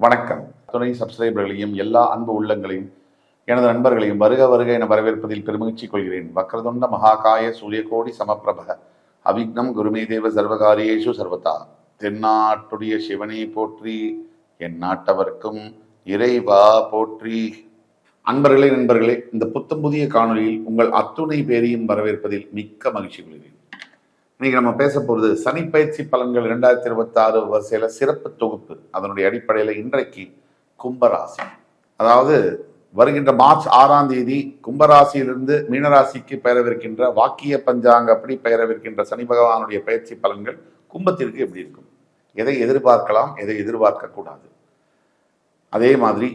வணக்கம். துணை சப்ஸ்கிரைபர்களையும் எல்லா அன்பு உள்ளங்களையும் எனது நண்பர்களையும் வருக வருக என வரவேற்பதில் பெருமகிழ்ச்சி கொள்கிறேன். வக்ரதுண்ட மகாகாய சூரியகோடி சமப்பிரப அவிக்னம் குருமே தேவ சர்வகாரியேஷு சர்வதா. தென்னாட்டுடைய சிவனை போற்றி, என் நாட்டவர்க்கும் இறைவா போற்றி. அன்பர்களே, நண்பர்களே, இந்த புத்தம் புதிய காணொலியில் உங்கள் அத்துணை பேரையும் வரவேற்பதில் மிக்க மகிழ்ச்சி கொள்கிறேன். இன்னைக்கு நம்ம பேச போகிறது சனிப்பயிற்சி பலன்கள் 2026 வரிசையில சிறப்பு தொகுப்பு. அதனுடைய அடிப்படையில் இன்றைக்கு கும்பராசி, அதாவது வருகின்ற மார்ச் 6ஆம் தேதி கும்பராசியிலிருந்து மீனராசிக்கு பெயரவிருக்கின்ற வாக்கிய பஞ்சாங்க அப்படி பெயரவிருக்கின்ற சனி பகவானுடைய பயிற்சி பலன்கள் கும்பத்திற்கு எப்படி இருக்கும், எதை எதிர்பார்க்கலாம், எதை எதிர்பார்க்க கூடாது, அதே மாதிரி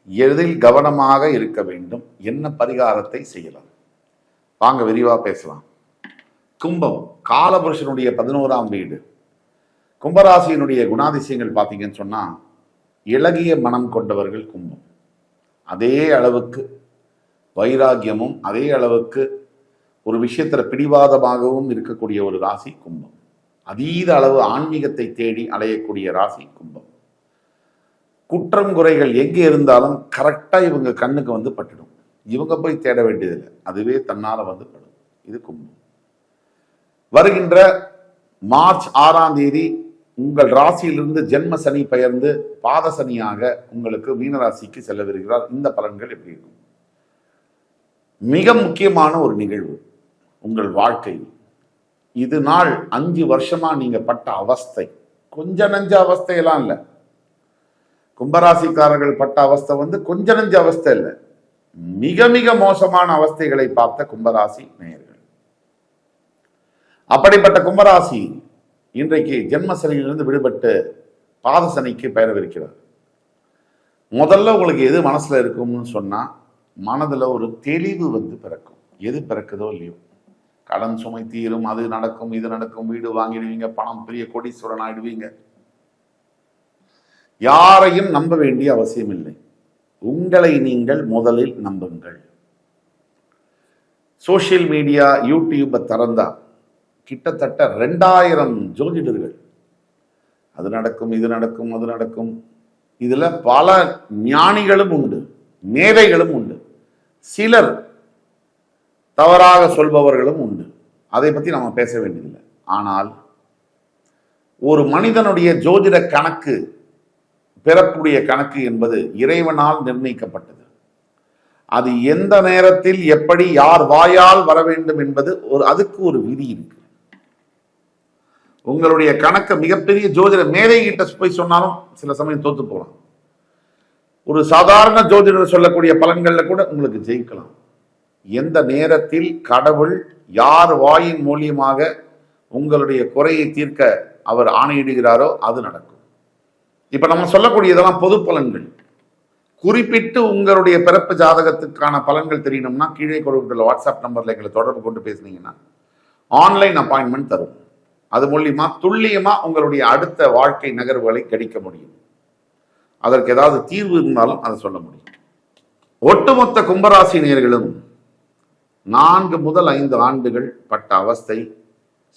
எதில் கவனமாக இருக்க வேண்டும், என்ன பரிகாரத்தை செய்யலாம், வாங்க விரிவா பேசலாம். கும்பம் காலபுருஷனுடைய 11ஆம் வீடு. கும்பராசியினுடைய குணாதிசயங்கள் பார்த்தீங்கன்னு சொன்னா, இளகிய மனம் கொண்டவர்கள் கும்பம். அதே அளவுக்கு வைராக்கியமும் அதே அளவுக்கு ஒரு விஷயத்துல பிடிவாதமாகவும் இருக்கக்கூடிய ஒரு ராசி கும்பம். அதீத அளவு ஆன்மீகத்தை தேடி அலையக்கூடிய ராசி கும்பம். குற்றம் குறைகள் எங்கே இருந்தாலும் கரெக்டா இவங்க கண்ணுக்கு வந்து பட்டுடும். இவங்க போய் தேட வேண்டியதில்லை, அதுவே தன்னால வந்து படும். இது கும்பம். வருகின்ற மார்ச் 6ஆம் தேதி உங்கள் ராசியிலிருந்து ஜென்ம சனி பெயர்ந்து பாத சனியாக உங்களுக்கு மீனராசிக்கு செல்லவிருக்கிறார். இந்த பலன்கள் எப்படி இருக்கும்? மிக முக்கியமான ஒரு நிகழ்வு உங்கள் வாழ்க்கையில். இது நாள் 5 வருஷமா நீங்க பட்ட அவஸ்தை கொஞ்ச நஞ்ச அவஸ்தையெல்லாம் இல்லை. கும்பராசிக்காரர்கள் பட்ட அவஸ்தை கொஞ்ச நஞ்ச அவஸ்தை இல்லை, மிக மிக மோசமான அவஸ்தைகளை பார்த்த கும்பராசி நேயர்கள். அப்படிப்பட்ட கும்பராசி இன்றைக்கு ஜென்ம சனியிலிருந்து விடுபட்டு பாத சனிக்கு பெயரவிருக்கிறார். முதல்ல உங்களுக்கு எது மனசுல இருக்கும்னு சொன்னா, மனதுல ஒரு தெளிவு பிறக்கும். எது பிறக்குதோ இல்லையோ, கடன் சுமை தீரும், அது நடக்கும், இது நடக்கும், வீடு வாங்கிடுவீங்க, பணம் பெரிய கோடீஸ்வரன் ஆயிடுவீங்க. யாரையும் நம்ப வேண்டிய அவசியம் இல்லை. உங்களை நீங்கள் முதலில் நம்புங்கள். சோசியல் மீடியா யூடியூப்பை திறந்தா கிட்டத்தட்ட 2000 ஜோதிடர்கள் அது நடக்கும், இது நடக்கும், அது நடக்கும். இதுல பல ஞானிகளும் உண்டு, மேதைகளும் உண்டு, சிலர் தவறாக சொல்பவர்களும் உண்டு. அதை பத்தி நம்ம பேச வேண்டியதில்லை. ஆனால் ஒரு மனிதனுடைய ஜோதிட கணக்கு, பிறப்புடைய கணக்கு என்பது இறைவனால் நிர்ணயிக்கப்பட்டது. அது எந்த நேரத்தில் எப்படி யார் வாயால் வர வேண்டும் என்பது அதுக்கு ஒரு விதி இருக்கு. உங்களுடைய கணக்க மிகப்பெரிய ஜோதிட மேதை கிட்ட போய் சொன்னாலும் சில சமயம் தோத்து போகலாம். ஒரு சாதாரண ஜோதிடர் சொல்லக்கூடிய பலன்கள்ல கூட உங்களுக்கு ஜெயிக்கலாம். எந்த நேரத்தில் கடவுள் யார் வாயின் மூலியமாக உங்களுடைய குறையை தீர்க்க அவர் ஆணையிடுகிறாரோ அது நடக்கும். இப்ப நம்ம சொல்லக்கூடியதெல்லாம் பொது பலன்கள். குறிப்பிட்டு உங்களுடைய பிறப்பு ஜாதகத்துக்கான பலன்கள் தெரியணும்னா கீழே கொடுக்கிற வாட்ஸ்அப் நம்பர்ல எங்களை தொடர்பு கொண்டு பேசுனீங்கன்னா ஆன்லைன் அப்பாயின்மெண்ட் தரும். அது மூலியமா துல்லியமா உங்களுடைய அடுத்த வாழ்க்கை நகர்வுகளை கணிக்க முடியும். அதற்கு ஏதாவது தீர்வு இருந்தாலும் அதை சொல்ல முடியும். ஒட்டுமொத்த கும்பராசி நேயர்களும் 4 முதல் 5 ஆண்டுகள் பட்ட அவஸ்தை,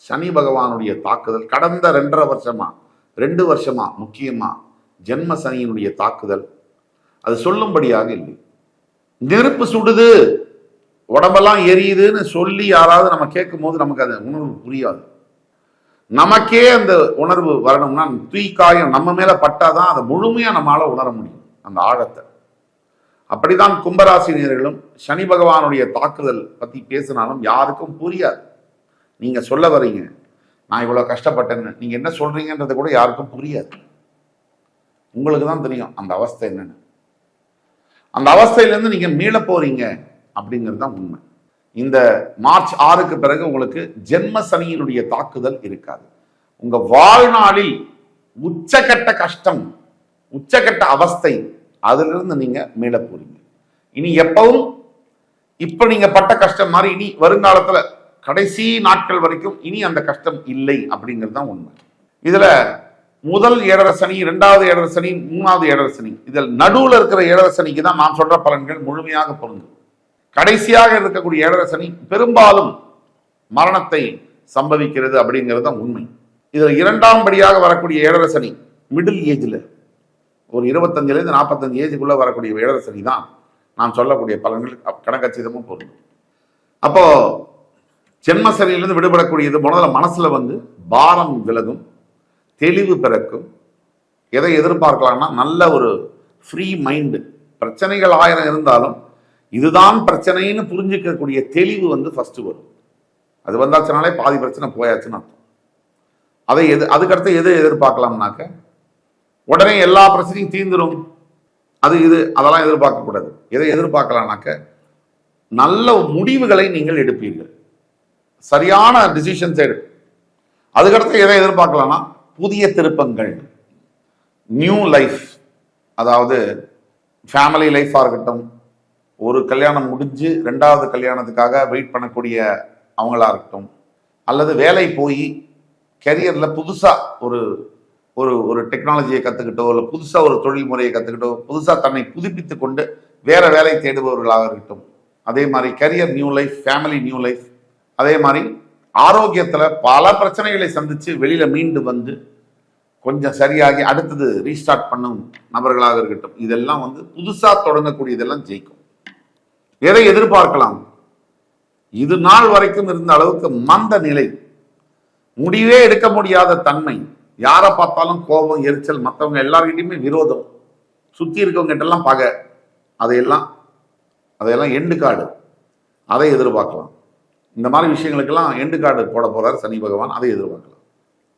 சனி பகவானுடைய தாக்குதல், கடந்த 2 வருஷமா முக்கியமா ஜென்ம சனியினுடைய தாக்குதல், அது சொல்லும்படியாக இல்லை. நெருப்பு சுடுது, உடம்பெல்லாம் எரியுதுன்னு சொல்லி யாராவது நம்ம கேட்கும் போது நமக்கு அது உணர்வு புரியாது. நமக்கே அந்த உணர்வு வரணும்னா தூய்காயம் நம்ம மேல பட்டாதான் அதை முழுமையா நம்மளால உணர முடியும், அந்த ஆழத்தை. அப்படிதான் கும்பராசினியர்களும் சனி பகவானுடைய தாக்குதல் பத்தி பேசினாலும் யாருக்கும் புரியாது. நீங்க சொல்ல வரீங்க நான் இவ்வளவு கஷ்டப்பட்டேன்னு, நீங்க என்ன சொல்றீங்கன்றது கூட யாருக்கும் புரியாது. உங்களுக்கு தான் தெரியும் அந்த அவஸ்தை என்னன்னு. அந்த அவஸ்தையிலிருந்து நீங்க மீள போறீங்க அப்படிங்கிறது தான் உண்மை. இந்த மார்ச் 6க்கு பிறகு உங்களுக்கு ஜென்ம சனியினுடைய தாக்குதல் இருக்காது. உங்க வாழ்நாளில் உச்சகட்ட கஷ்டம், உச்சகட்ட அவஸ்தை, அதிலிருந்து நீங்க மீள போறீங்க. இனி எப்பவும் இப்ப நீங்க பட்ட கஷ்டம் மாதிரி இனி வருங்காலத்துல கடைசி நாட்கள் வரைக்கும் இனி அந்த கஷ்டம் இல்லை அப்படிங்கிறது தான் உண்மை. இதுல முதல் 7.5 சனி, 2வது 7.5 சனி, 3வது 7.5 சனி, இதில் நடுவில் இருக்கிற 7.5 சனிக்கு தான் நான் சொல்ற பலன்கள் முழுமையாக பொருந்தும். கடைசியாக இருக்கக்கூடிய 7.5 சனி பெரும்பாலும் மரணத்தை சம்பவிக்கிறது அப்படிங்கிறது தான் உண்மை. இதுல 2ஆம் படியாக வரக்கூடிய 7.5 சனி மிடில் ஏஜ்ல ஒரு 25லேருந்து 45 ஏஜுக்குள்ள வரக்கூடிய ஏழரை சனி தான் நான் சொல்லக்கூடிய பலன்கள் கணக்கச்சிதமும் பொருந்தும். அப்போ ஜென்மசனியிலிருந்து விடுபடக்கூடியது முதல்ல மனசுல வந்து பாரம் விலகும், தெளிவு பிறக்கும். எதை எதிர்பார்க்கலாம்னா நல்ல ஒரு ஃப்ரீ மைண்டு. பிரச்சனைகள் 1000 இருந்தாலும் இதுதான் பிரச்சனைன்னு புரிஞ்சுக்கக்கூடிய தெளிவு வந்து ஃபர்ஸ்ட் வரும். அது வந்தாச்சுனாலே பாதி பிரச்சனை போயாச்சுன்னு அர்த்தம். அதுக்கடுத்து எது எதிர்பார்க்கலாம்னாக்க உடனே எல்லா பிரச்சனையும் தீர்ந்துடும், அது இது அதெல்லாம் எதிர்பார்க்கக்கூடாது. எதை எதிர்பார்க்கலாம்னாக்க நல்ல முடிவுகளை நீங்கள் எடுப்பீர்கள், சரியான டிசிஷன்ஸ் எடு. அதுக்கடுத்து எதை எதிர்பார்க்கலாம்னா புதிய திருப்பங்கள், நியூ லைஃப். அதாவது ஃபேமிலி லைஃபாக இருக்கட்டும், ஒரு கல்யாணம் முடிஞ்சு 2வது கல்யாணத்துக்காக வெயிட் பண்ணக்கூடிய அவங்களா இருக்கட்டும், அல்லது வேலை போய் கெரியரில் புதுசாக ஒரு ஒரு ஒரு டெக்னாலஜியை கற்றுக்கிட்டோ, இல்லை புதுசாக ஒரு தொழில் முறையை கற்றுக்கிட்டோ, புதுசாக தன்னை புதுப்பித்து கொண்டு வேற வேலை தேடுபவர்களாக இருக்கட்டும். அதே மாதிரி career new life, family new life. அதே மாதிரி ஆரோக்கியத்தில் பல பிரச்சனைகளை சந்தித்து வெளியில் மீண்டு வந்து கொஞ்சம் சரியாகி அடுத்தது ரீஸ்டார்ட் பண்ணும் நபர்களாக இருக்கட்டும். இதெல்லாம் வந்து புதுசாக தொடங்கக்கூடியதெல்லாம் ஜெயிக்கும். எதை எதிர்பார்க்கலாம்? இது நாள் வரைக்கும் இருந்த அளவுக்கு மந்த நிலை, முடிவே எடுக்க முடியாத தன்மை, யாரை பார்த்தாலும் கோபம், எரிச்சல், மற்றவங்க எல்லார்கிட்டையுமே விரோதம், சுற்றி இருக்கவங்க கிட்டலாம் பகை, அதையெல்லாம் எண்டு கார்டு, அதை எதிர்பார்க்கலாம். இந்த மாதிரி விஷயங்களுக்கெல்லாம் எண்டு கார்டு போட போறார் சனி பகவான், அதை எதிர்பார்க்கலாம்.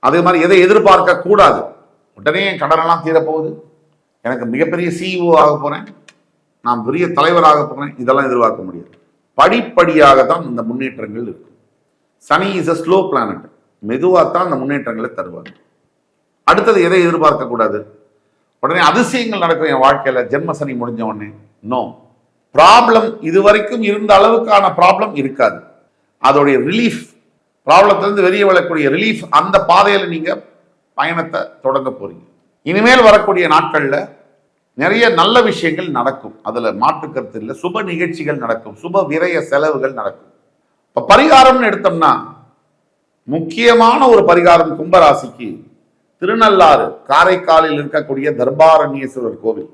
அதே மாதிரி எதை எதிர்பார்க்க கூடாது? உடனே என் கடனெல்லாம் தீரப்போகுது, எனக்கு மிகப்பெரிய சிஇஓ ஆக போறேன், நான் பெரிய தலைவராக போறேன், இதெல்லாம் எதிர்பார்க்க முடியாது. படிப்படியாக தான் இந்த முன்னேற்றங்கள் இருக்கும். சனி இஸ் அ ஸ்லோ பிளானட், மெதுவாக தான் அந்த முன்னேற்றங்களை தருவாங்க. அடுத்தது எதை எதிர்பார்க்க கூடாது? உடனே அதிசயங்கள் நடக்கும் என் வாழ்க்கையில ஜென்ம சனி முடிஞ்ச உடனே. நோ ப்ராப்ளம், இதுவரைக்கும் இருந்த அளவுக்கான ப்ராப்ளம் இருக்காது. அதோடைய ரிலீஃப், ப்ராப்ளத்திலிருந்து வெளியே வரக்கூடிய ரிலீஃப், அந்த பாதையில நீங்க பயணத்தை தொடங்க போறீங்க. இனிமேல் வரக்கூடிய நாட்கள்ல நிறைய நல்ல விஷயங்கள் நடக்கும், அதுல மாற்று கருத்து இல்லை. சுப நிகழ்ச்சிகள் நடக்கும், சுப விரய செலவுகள் நடக்கும். இப்ப பரிகாரம்னு எடுத்தோம்னா முக்கியமான ஒரு பரிகாரம் கும்பராசிக்கு திருநள்ளாறு காரைக்காலில் இருக்கக்கூடிய தர்பாரண்யேஸ்வரர் கோவில்.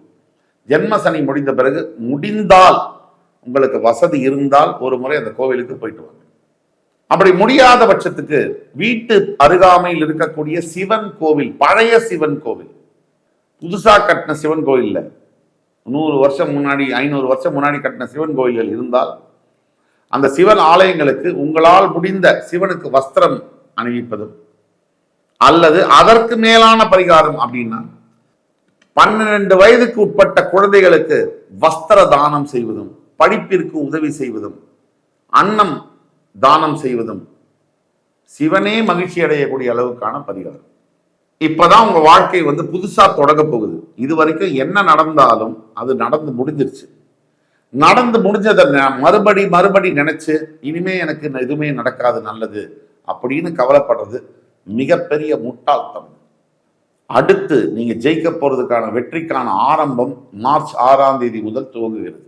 ஜென்ம சனி முடிந்த பிறகு முடிந்தால், உங்களுக்கு வசதி இருந்தால் ஒரு முறை அந்த கோவிலுக்கு போயிட்டு வாங்க. அப்படி முடியாத பட்சத்துக்கு வீட்டு அருகாமையில் இருக்கக்கூடிய சிவன் கோவில், பழைய சிவன் கோவில், புதுசா கட்டின சிவன் கோவில், 100 வருஷம் முன்னாடி 500 வருஷம் முன்னாடி கட்டின சிவன் கோயில்கள் இருந்தால் அந்த சிவன் ஆலயங்களுக்கு உங்களால் முடிந்த சிவனுக்கு வஸ்திரம் அணிவிப்பதும், அல்லது அதற்கு மேலான பரிகாரம் அப்படின்னா 12 வயதுக்கு உட்பட்ட குழந்தைகளுக்கு வஸ்திர தானம் செய்வதும், படிப்பிற்கு உதவி செய்வதும், அன்னம் தானம் செய்வதும் சிவனே மகிழ்ச்சி அடையக்கூடிய அளவுக்கான பரிகாரம். இப்பதான் உங்க வாழ்க்கை வந்து புதுசா தொடங்க போகுது. இது வரைக்கும் என்ன நடந்தாலும் அது நடந்து முடிஞ்சிருச்சு. நடந்து முடிஞ்சதை மறுபடி நினைச்சு இனிமே எனக்கு எதுவுமே நடக்காது நல்லது அப்படின்னு கவலைப்படுறது மிகப்பெரிய முட்டாள்தனம். அடுத்து நீங்க ஜெயிக்க போறதுக்கான வெற்றிக்கான ஆரம்பம் மார்ச் 6ஆம் தேதி முதல் துவங்குகிறது.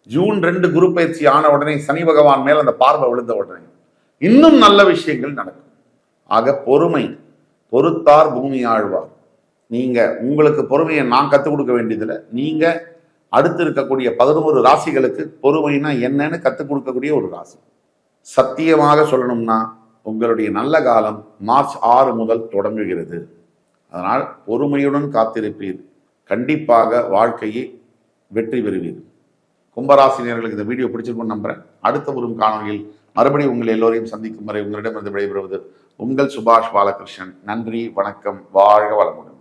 ஜூன் 2 குரு பயிற்சி ஆன உடனே சனி பகவான் மேல் அந்த பார்வை விழுந்த உடனே இன்னும் நல்ல விஷயங்கள் நடக்கும். ஆக பொறுமை, பொறுத்தார் பூமி ஆழ்வார். நீங்க உங்களுக்கு பொறுமையை நான் கற்றுக் கொடுக்க வேண்டியதில்லை, நீங்க அடுத்து இருக்கக்கூடிய 11 ராசிகளுக்கு பொறுமைனா என்னன்னு கற்றுக் கொடுக்கக்கூடிய ஒரு ராசி. சத்தியமாக சொல்லணும்னா உங்களுடைய நல்ல காலம் மார்ச் 6 முதல் தொடங்குகிறது. அதனால் பொறுமையுடன் காத்திருப்பீர், கண்டிப்பாக வாழ்க்கையை வெற்றி பெறுவீர். கும்பராசினியர்களுக்கு இந்த வீடியோ பிடிச்சிருக்கும்னு நம்புறேன். அடுத்த ஒரு காணொலியில் மறுபடியும் உங்கள் எல்லோரையும் சந்திக்கும் வரை உங்களிடமிருந்து விடைபெறுவது உங்கள் சுபாஷ் பாலகிருஷ்ணன். நன்றி, வணக்கம், வாழ்க வளமுடன்.